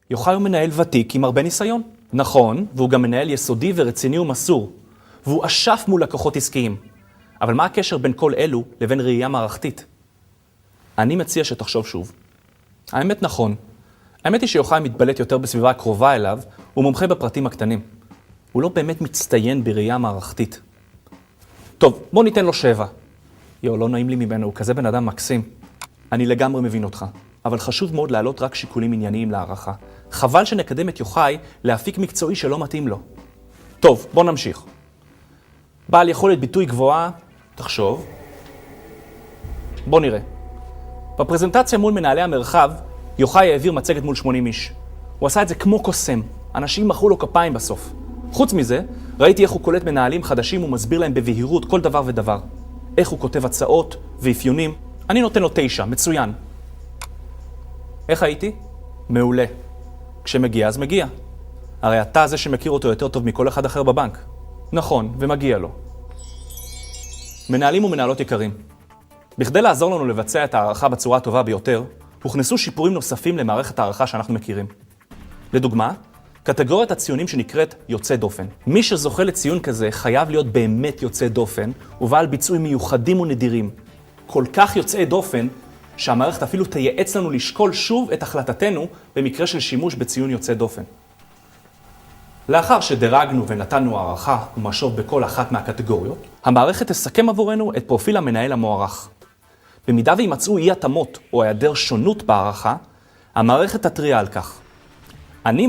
יוחאי הוא מנהל ותיק עם הרבה ניסיון. נכון, והוא גם מנהל יסודי ורציני ומסור. והוא אשף מול לקוחות עסקיים. אבל מה הקשר בין כל אלו לבין ראייה מערכתית? אני מציע שתחשוב שוב. האמת נכון. האמת היא שיוחאי מתבלט יותר בסביבה הקרובה אליו, הוא מומחה בפרטים הקטנים. הוא לא באמת מצטיין בראייה מערכתית. טוב, בוא ניתן לו 7. לא נעים לי ממנו, הוא כזה בן אדם מקסים. אני לגמרי מבין אותך, אבל חשוב מאוד להעלות רק שיקולים ענייניים להערכה. חבל שנקדם את יוחאי להפיק מקצועי שלא מתאים לו. טוב, בוא נמשיך. בעל יכולת ביטוי גבוהה, תחשוב. בוא נראה. בפרזנטציה מול מנהלי המרחב, יוחאי העביר מצגת מול 80 איש. הוא עשה את זה כמו קוסם. אנשים מחאו לו כפיים בסוף. חוץ מזה, ראיתי איך הוא קולט מנהלים חדשים ומסביר להם בבהירות כל דבר ודבר. איך הוא כותב הצעות ואפיונים. אני נותן לו 9, מצוין. איך הייתי? מעולה. כשמגיע אז מגיע. הרי אתה זה שמכיר אותו יותר טוב מכל אחד אחר בבנק. נכון, ומגיע לו. מנהלים ומנהלות יקרים. בכדי לעזור לנו לבצע את הערכה בצורה הטובה ביותר, הוכנסו שיפורים נוספים למערכת הערכה שאנחנו מכירים. לדוגמה, קטגוריית הציונים שנקראת יוצא דופן. מי שזוכה לציון כזה חייב להיות באמת יוצא דופן, ובעל ביצועים מיוחדים ונדירים. כל כך יוצאי דופן, שהמערכת אפילו תייעץ לנו לשקול שוב את החלטתנו במקרה של שימוש בציון יוצא דופן. לאחר שדרגנו ונתנו הערכה ומשוב בכל אחת מהקטגוריות, המערכת תסכם עבורנו את פרופיל המנהל המוערך. במידה וימצאו אי התאמות או היעדר שונות בהערכה, המערכת תתריע על כך. אני